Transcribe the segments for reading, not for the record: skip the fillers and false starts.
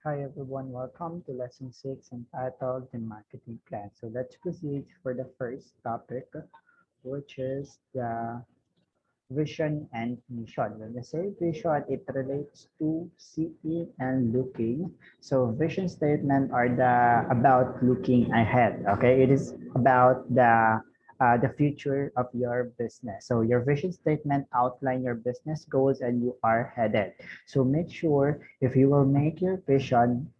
Hi everyone, welcome to lesson 6 entitled the marketing plan. So let's proceed for the first topic, which is the vision and mission. When we say vision, it relates to seeing and looking. So vision statement are the about looking ahead. Okay, it is about the future of your business. So your vision statement outline your business goals and you are headed. So make sure if you will make your vision,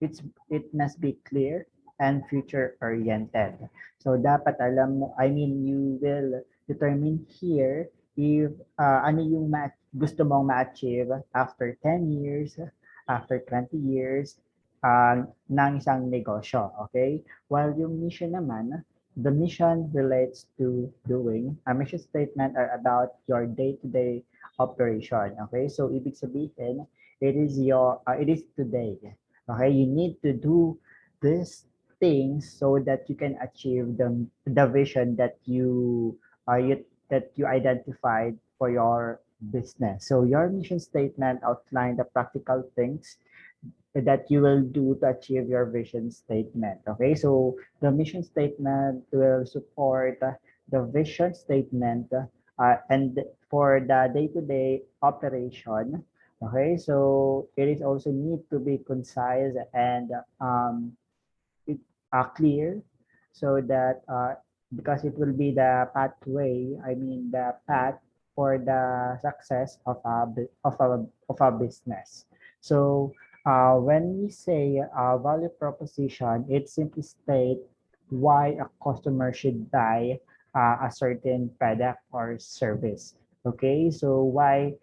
it must be clear and future oriented. So dapat alam mo, I mean you will determine here if ano yung gusto mong ma-achieve after 10 years, after 20 years ng isang negosyo. Okay? While yung mission naman, the mission relates to doing. A mission statement are about your day-to-day operation. Okay? So ibig sabihin, it is today. Okay? You need to do this things so that you can achieve the vision that you identified for your business. So your mission statement outline the practical things that you will do to achieve your vision statement. Okay, so the mission statement will support the vision statement and for the day-to-day operation. Okay, so it is also need to be concise and it, clear so that because it will be the pathway, I mean the path for the success of a business. So when we say value proposition, it simply state why a customer should buy a certain product or service. Okay, so why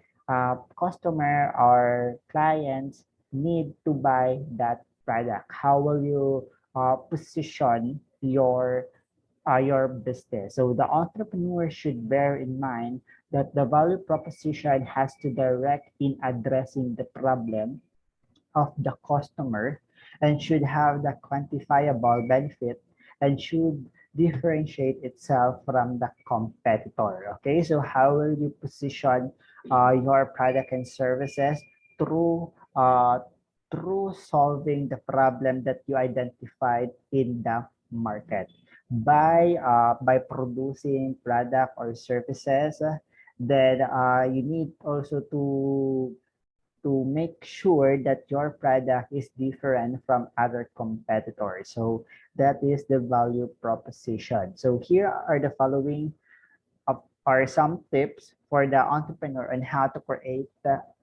customer or clients need to buy that product? How will you position your business? So the entrepreneur should bear in mind that the value proposition has to direct in addressing the problem of the customer and should have the quantifiable benefit and should differentiate itself from the competitor. Okay, so how will you position your product and services through through solving the problem that you identified in the market by producing product or services. Then you need also to make sure that your product is different from other competitors. So that is the value proposition. So here are the following are some tips for the entrepreneur on how to create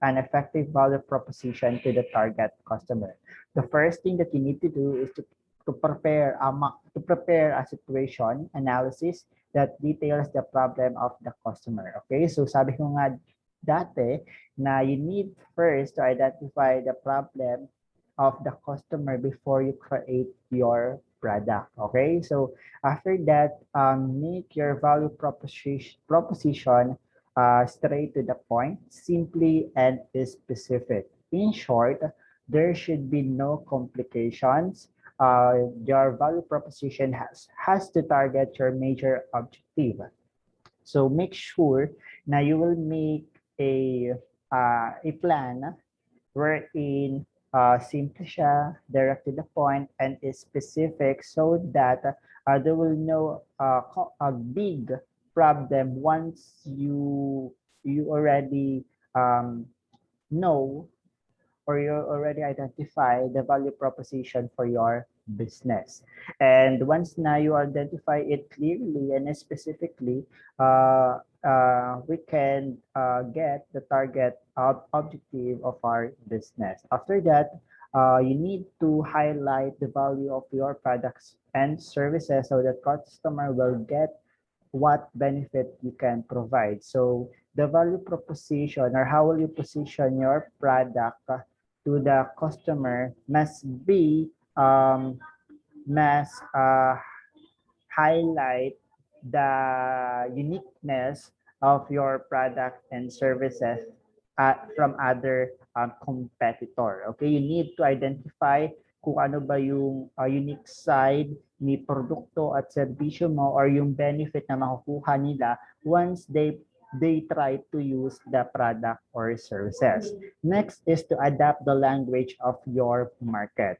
an effective value proposition to the target customer. The first thing that you need to do is to prepare a situation analysis that details the problem of the customer. Okay, so sabi ko nga dati na you need first to identify the problem of the customer before you create your product. Okay, so after that, make your value proposition straight to the point, simply and specific. In short, there should be no complications. Your value proposition has to target your major objective. So make sure na you will make a plan wherein simple siya, direct to the point, and is specific so that there will no a big problem once you already know or you already identify the value proposition for your business. And once now you identify it clearly and specifically, we can get the target objective of our business. After that, you need to highlight the value of your products and services so that customer will get what benefit you can provide. So the value proposition or how will you position your product to the customer must be must highlight the uniqueness of your product and services from other competitor. Okay, you need to identify kung ano ba yung unique side ni produkto at serbisyo mo or yung benefit na makukuha nila once they they try to use the product or services. Next is to adapt the language of your market.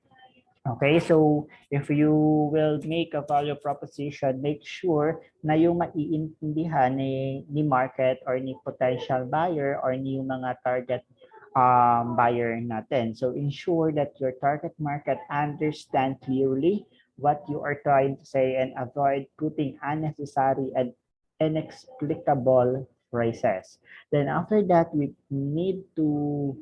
Okay, so if you will make a value proposition, make sure na yung maiintindihan ni market or ni potential buyer or ni yung mga target buyer natin. So ensure that your target market understand clearly what you are trying to say and avoid putting unnecessary and inexplicable phrases. Then after that, we need to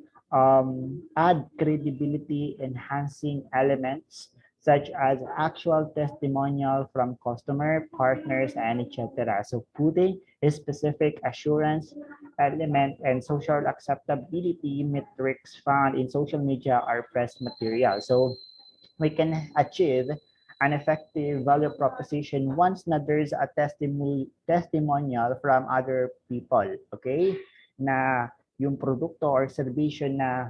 add credibility enhancing elements such as actual testimonial from customer, partners, and etc. So putting a specific assurance element and social acceptability metrics found in social media or press material. So we can achieve an effective value proposition once na there's a testimonial from other people, okay? Na yung produkto or serbisyo na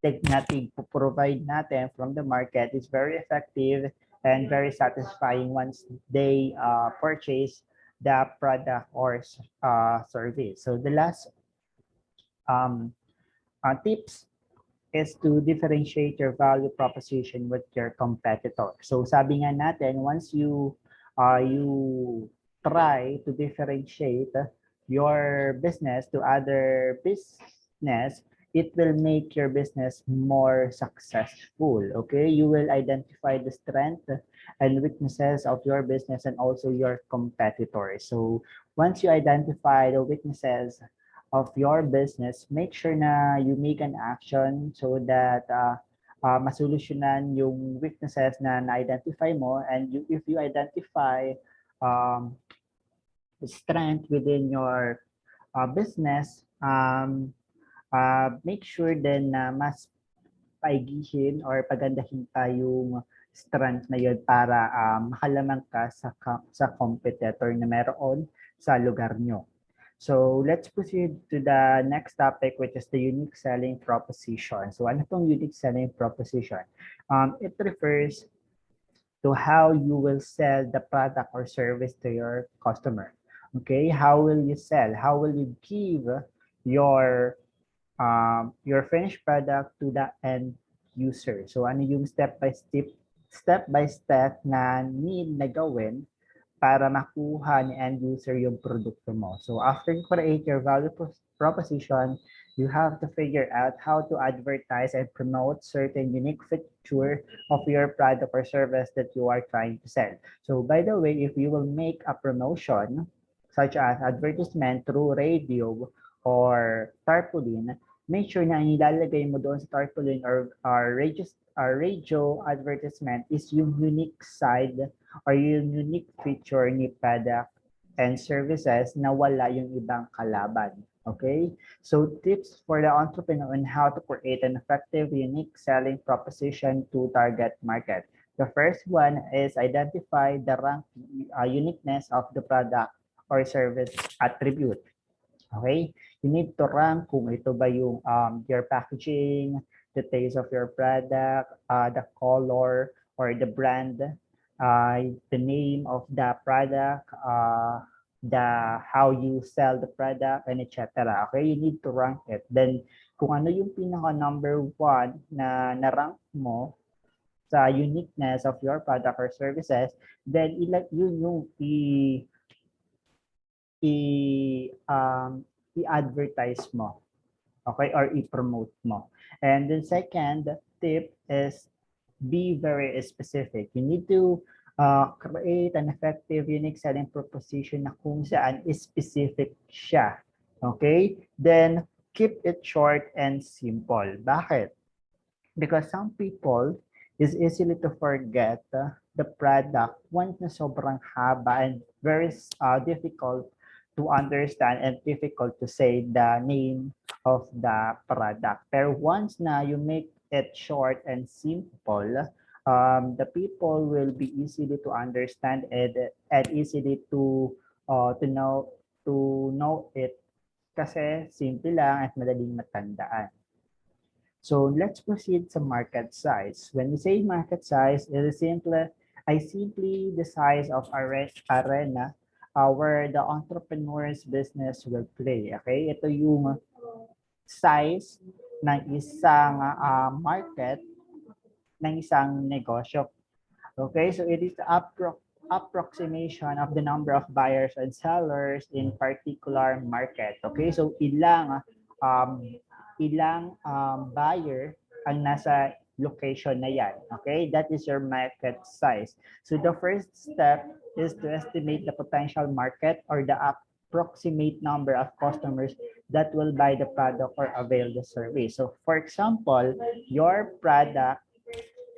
natin provide natin from the market is very effective and very satisfying once they purchase the product or service. So the last tips is to differentiate your value proposition with your competitor. So sabi nga natin, once you try to differentiate your business to other business, it will make your business more successful. Okay, you will identify the strength and weaknesses of your business and also your competitors. So once you identify the weaknesses of your business, make sure na you make an action so that masolusyonan yung weaknesses na na-identify mo, and if you identify the strength within your business, make sure din na mas paigihin or pagandahin pa yung strength na yun para makalamang ka sa competitor na meron sa lugar nyo. So let's proceed to the next topic, which is the unique selling proposition. So ano pong unique selling proposition? It refers to how you will sell the product or service to your customer. Okay, how will you sell? How will you give your finished product to the end user? So ano yung step by step na need na gawin para makuha ni end user yung produkto mo. So after you create your value proposition, you have to figure out how to advertise and promote certain unique feature of your product or service that you are trying to sell. So by the way, if you will make a promotion such as advertisement through radio or tarpaulin, make sure na nilalagay mo doon sa tarpaulin or radio advertisement is yung unique side or yung unique feature ni product and services na wala yung ibang kalaban. Okay? So tips for the entrepreneur on how to create an effective unique selling proposition to target market. The first one is identify the rank uniqueness of the product or service attribute. Okay? You need to rank kung ito ba yung your packaging, the taste of your product, the color or the brand, the name of the product, how you sell the product, and etc. Okay, you need to rank it. Then, kung ano yung pinaka number one na na-rank mo sa uniqueness of your product or services, then yun yung i-advertise mo. Okay, or i-promote mo. And the second tip is be very specific. You need to create an effective unique selling proposition na kung saan specific siya. Okay? Then, keep it short and simple. Bakit? Because some people is easily to forget the product once na sobrang haba and very difficult to understand and difficult to say the name of the product. Pero once na you make it short and simple, the people will be easily to understand it and easily to know it kasi simple lang at madaling matandaan. So let's proceed to market size. When we say market size, it is simply the size of arena where the entrepreneur's business will play. Okay? Ito yung size ng isang market ng isang negosyo. Okay, so it is the approximation of the number of buyers and sellers in particular market. Okay, so um, buyer ang nasa location na yan. Okay, that is your market size. So the first step is to estimate the potential market or the approximate number of customers that will buy the product or avail the service. So for example, your product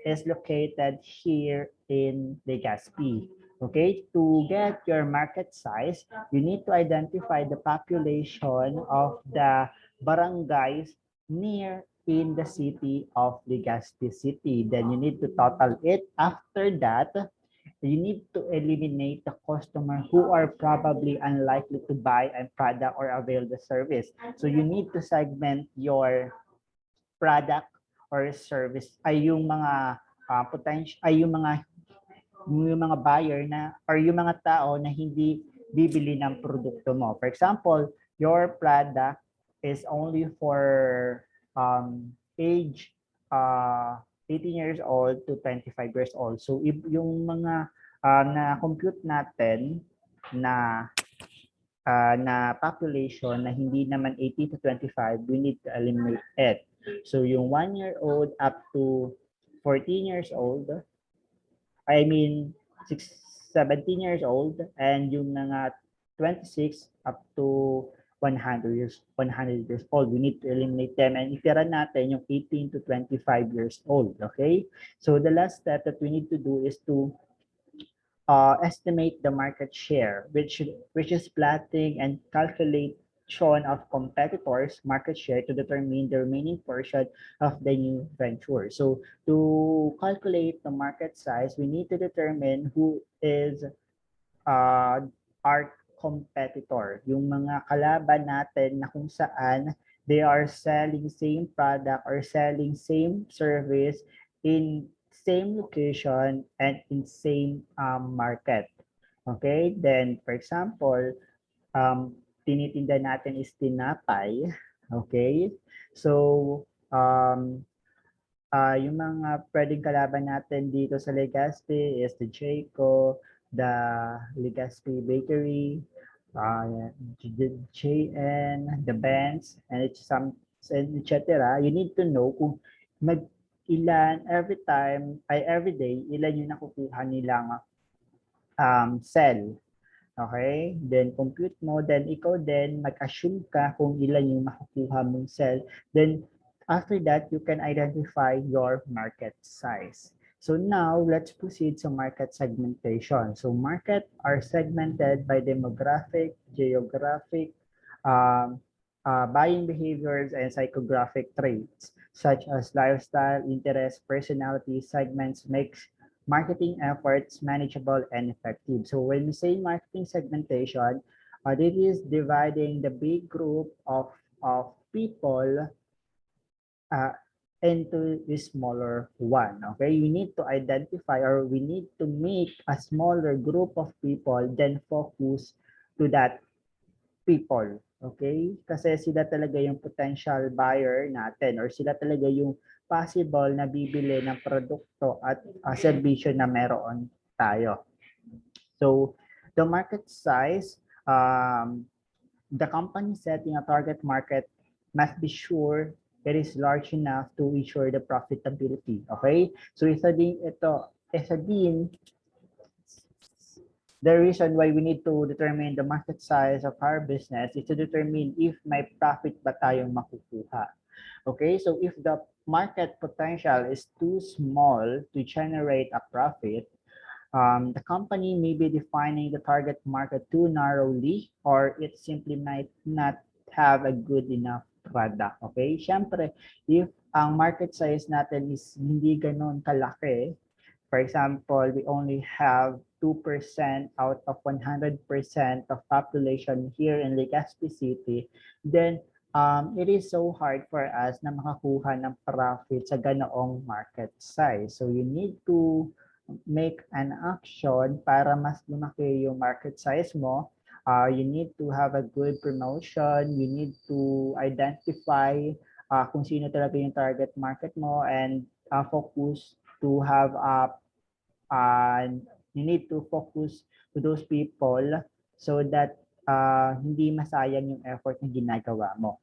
is located here in Legazpi. Okay, to get your market size, you need to identify the population of the barangays near in the city of Legazpi City. Then you need to total it. After that, you need to eliminate the customer who are probably unlikely to buy a product or avail the service. So you need to segment your product or service ay yung mga potential ay yung mga buyer na or yung mga tao na hindi bibili ng produkto mo. For example, your product is only for age 18 years old to 25 years old. So if yung mga na-compute natin na na population na hindi naman 18 to 25, we need to eliminate it. So yung 1-year-old up to 14 years old, I mean 17 years old, and yung mga 26 up to 100 years old, we need to eliminate them and itira natin yung 18 to 25 years old. Okay, so the last step that we need to do is to estimate the market share, which is plotting and calculation of competitors' market share to determine the remaining portion of the new venture. So to calculate the market size, we need to determine who is our competitor, yung mga kalaban natin na kung saan they are selling same product or selling same service in same location and in same market. Okay, then for example, tinitinda natin is tinapay. Okay, so yung mga pwedeng kalaban natin dito sa Legazpi is the Jayco, the Legazpi Bakery, the JN, the Benz, and it's some etc. You need to know kung ilan every time ay every day ilan yung nakukuha nilang sell. Okay? Then compute mo, then ikaw din mag-assume ka kung ilan yung makukuha mong sell. Then after that, you can identify your market size. So now, let's proceed to market segmentation. So market are segmented by demographic, geographic, buying behaviors, and psychographic traits, such as lifestyle, interest, personality, segments, makes marketing efforts manageable and effective. So when we say marketing segmentation, this is dividing the big group of people into a smaller one. Okay, you need to identify or we need to make a smaller group of people then focus to that people. Okay, kasi sila talaga yung potential buyer natin or sila talaga yung possible na bibili ng produkto at serbisyo na meron tayo. So the market size, the company setting a target market must be sure it is large enough to ensure the profitability. Okay? So isa din the reason why we need to determine the market size of our business is to determine if may profit ba tayong makukuha. Okay, so if the market potential is too small to generate a profit, the company may be defining the target market too narrowly or it simply might not have a good enough product. Okay, syempre, if ang market size natin is hindi ganon kalaki, for example, we only have 2% out of 100% of population here in Legazpi City, then it is so hard for us na makakuha ng profit sa ganoong market size. So you need to make an action para mas lumaki yung market size mo, you need to have a good promotion, you need to identify kung sino talaga yung target market mo and focus to have a you need to focus to those people so that hindi masayang yung effort na ginagawa mo.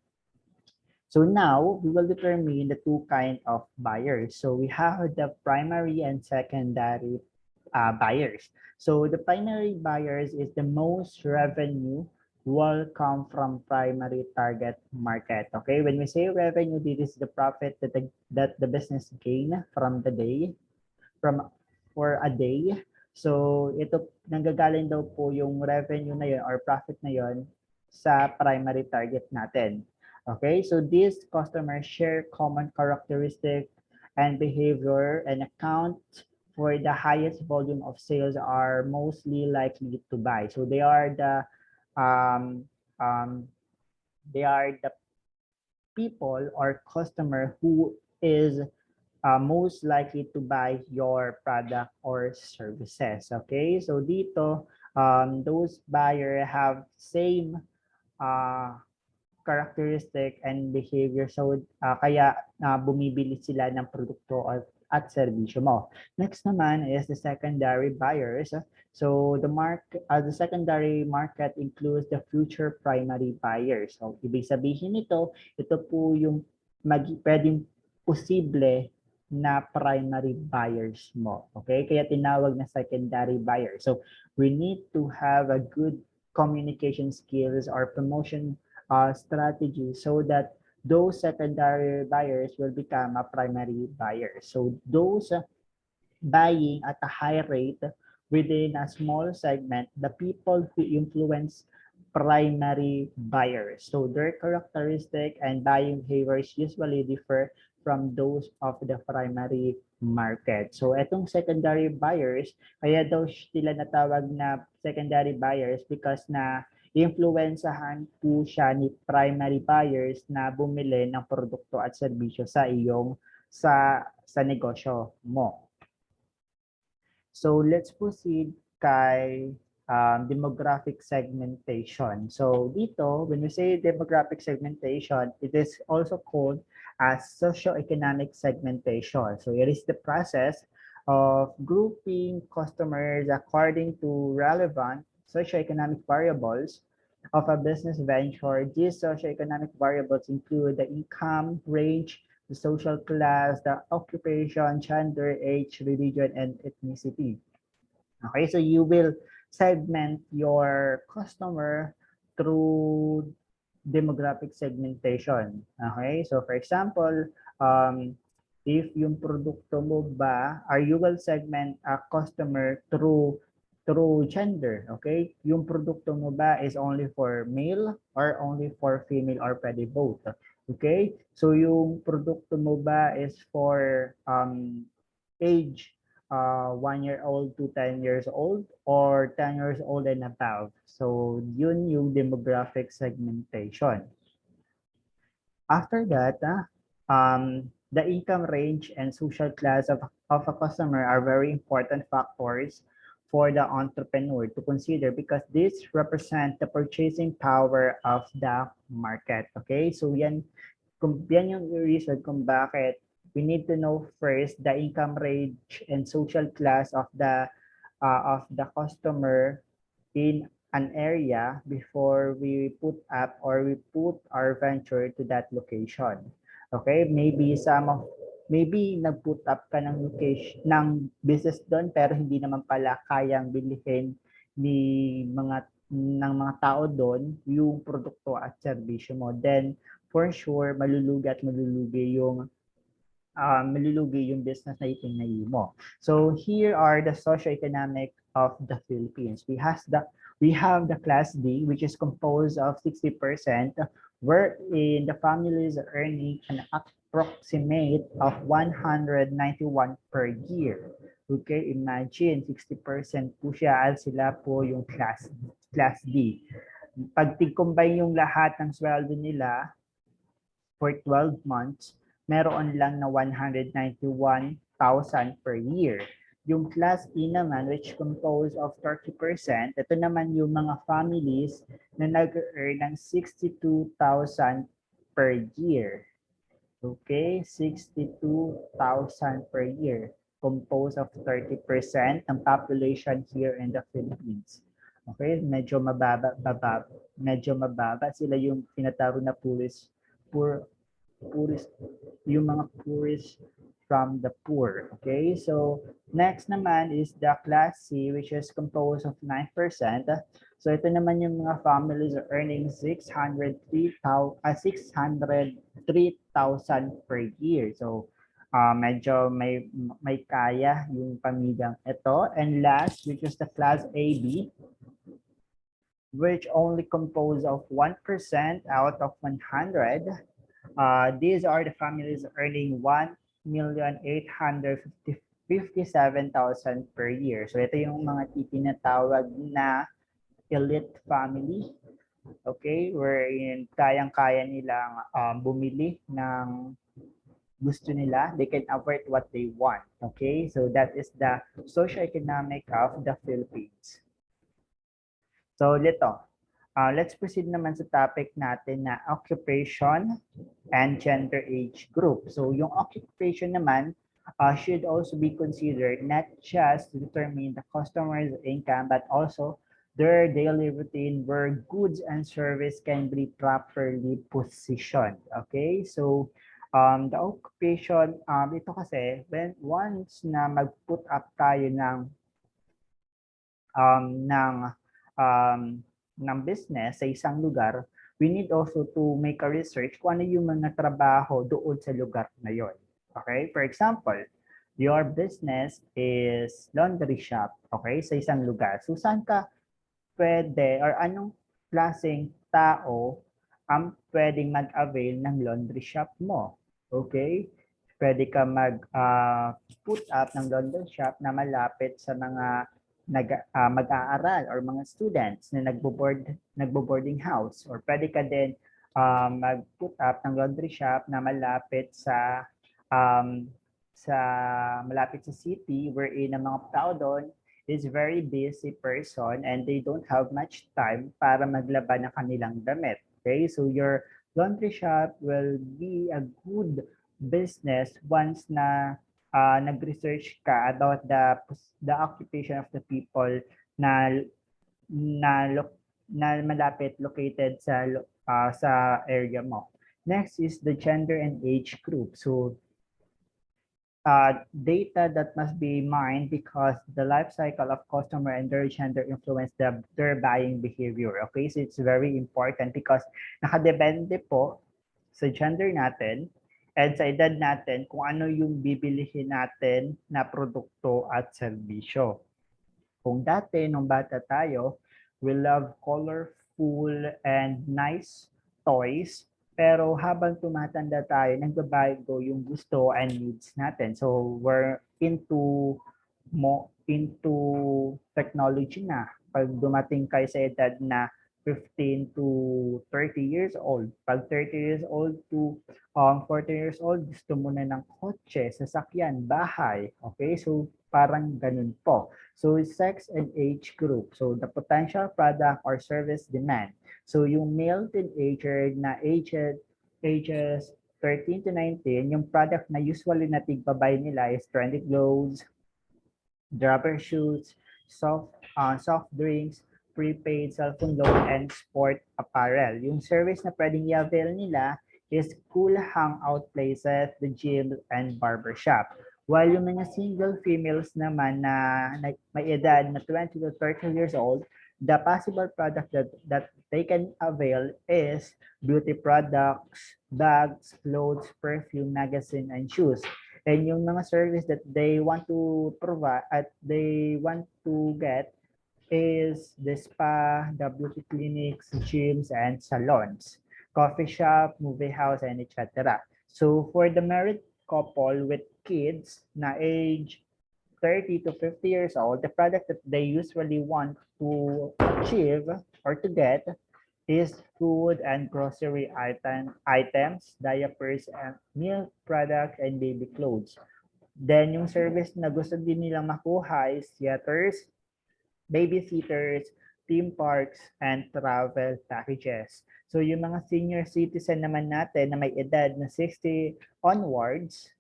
So now we will determine the two kind of buyers. So we have the primary and secondary buyers. So the primary buyers is the most revenue will come from primary target market. Okay, when we say revenue, this is the profit that the business gain from the day, from for a day. So ito nanggagaling daw po yung revenue na yun or profit na yun sa primary target natin. Okay, so these customers share common characteristic and behavior and account for the highest volume of sales are mostly likely to buy. So um, um, they are the people or customer who is most likely to buy your product or services. Okay, so dito, those buyer have same uh, characteristic and behavior. So, kaya bumibili sila ng produkto at serbisyo mo. Next naman is the secondary buyers. So, the secondary market includes the future primary buyers. So, ibig sabihin nito, ito po yung pwedeng posible na primary buyers mo. Okay? Kaya tinawag na secondary buyer. So, we need to have a good communication skills or promotion strategy so that those secondary buyers will become a primary buyer. So those buying at a high rate within a small segment, the people who influence primary buyers. So their characteristic and buying behaviors usually differ from those of the primary market. So etong secondary buyers, kaya daw sila natawag na secondary buyers because na influensahan po siya ni primary buyers na bumili ng produkto at serbisyo sa iyong sa negosyo mo. So let's proceed kay demographic segmentation. So dito, when we say demographic segmentation, it is also called as socioeconomic segmentation. So it is the process of grouping customers according to relevant socioeconomic variables of a business venture. These socioeconomic variables include the income range, the social class, the occupation, gender, age, religion, and ethnicity. Okay, so you will segment your customer through demographic segmentation. Okay, so for example, if yung produkto mo ba, or you will segment a customer through gender, okay? Yung produkto mo ba is only for male or only for female or pwede both? Okay? So yung produkto mo ba is for age 1 year old to 10 years old or 10 years old and above? So yun yung demographic segmentation. After that, the income range and social class of a customer are very important factors for the entrepreneur to consider because this represent the purchasing power of the market. Okay, so yan yung reason kung bakit we need to know first the income range and social class of the customer in an area before we put up or we put our venture to that location. Okay, maybe nag-put up ka ng location ng business doon pero hindi naman pala kayang bilhin ng mga tao doon yung produkto at serbisyo mo. Then for sure malulugi yung business na itinayo mo. So here are the socioeconomic of the Philippines. We have the class D, which is composed of 60%, wherein the families are earning an approximate of 191 per year. Okay, imagine 60% po siya, sila po yung class D. Pag tig-combine yung lahat ng sweldo nila for 12 months, meron lang na 191,000 per year. Yung Class E naman, which composed of 30%, ito naman yung mga families na nag-earn ng 62,000 per year. Okay, 62,000 per year, composed of 30% ng population here in the Philippines. Okay, medyo mababa sila yung tinatawag na poorest, yung mga poorest from the poor. Okay, so next naman is the Class C, which is composed of 9%. So ito naman yung mga families earning 603,000 per year. So medyo may kaya yung pamilyang ito. And last, which is the Class AB, which only composed of 1% out of 100. These are the families earning 1,857,000 per year. So ito yung mga tinatawag na elite family. Okay, wherein kayang-kaya nilang bumili ng gusto nila. They can afford what they want. Okay, so that is the socioeconomic of the Philippines. So let's proceed naman sa topic natin na occupation and gender age group. So yung occupation naman should also be considered not just to determine the customer's income, but also their daily routine where goods and service can be properly positioned. Okay, so the occupation, ito kasi once na mag-put up tayo ng ng um, ng business sa isang lugar, we need also to make a research kung ano yung mga trabaho doon sa lugar na yon. Okay? For example, your business is laundry shop, okay, sa isang lugar. So saan ka pwede or anong klaseng tao ang pwedeng mag-avail ng laundry shop mo? Okay? Pwede ka put up ng laundry shop na malapit sa mga mag-aaral or mga students na nagbo-boarding house, or pwede ka din mag-put up ng laundry shop na um, malapit sa city, wherein ang mga tao doon is very busy person and they don't have much time para maglaba ng kanilang damit. Okay, so your laundry shop will be a good business once na nag-research ka about the occupation of the people na malapit located sa area mo. Next is the gender and age group. So data that must be mined because the life cycle of customer and their gender influence their buying behavior. Okay, so it's very important because nakadepende po sa gender natin and sa edad natin kung ano yung bibilihin natin na produkto at serbisyo. Kung dati, nung bata tayo, we love colorful and nice toys, pero habang tumatanda tayo, nagbabago yung gusto and needs natin. So we're into technology na. Pag dumating kayo sa edad na 15 to 30 years old. Pag 30 years old to 40 years old, gusto mo na ng kotse, sasakyan, bahay. Okay, so parang ganun po. So sex and age group. So the potential product or service demand. So yung male teenager na ages 13 to 19, yung product na usually na tigpabay nila is trendy clothes, rubber shoes, soft drinks, prepaid cellphone loan, and sport apparel. Yung service na pwedeng i-avail nila is cool hangout places, the gym, and barbershop. While yung mga single females naman na may edad na 20 to 30 years old, the possible product that they can avail is beauty products, bags, clothes, perfume, magazine, and shoes. And yung mga service that they want to provide at they want to get is the spa, the beauty clinics, gyms, and salons, coffee shop, movie house, and etc. So for the married couple with kids na age 30 to 50 years old, the product that they usually want to achieve or to get is food and grocery items, diapers, and milk products, and baby clothes. Then yung service na gusto din nilang makuha is theaters, babysitters, theme parks, and travel packages. So yung mga senior citizen naman natin na may edad na 60 onwards,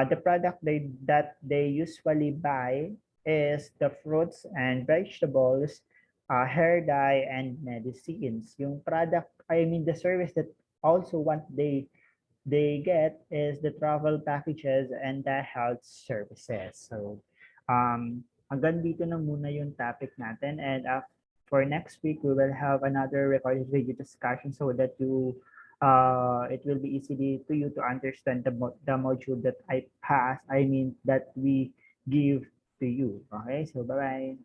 the product that they usually buy is the fruits and vegetables, hair dye, and medicines. Yung product, I mean the service that also what they get is the travel packages and the health services. So, hanggang dito na muna yung topic natin. And for next week, we will have another recorded video discussion so that it will be easily to you to understand the module that I pass, I mean, that we give to you. Okay, so bye-bye.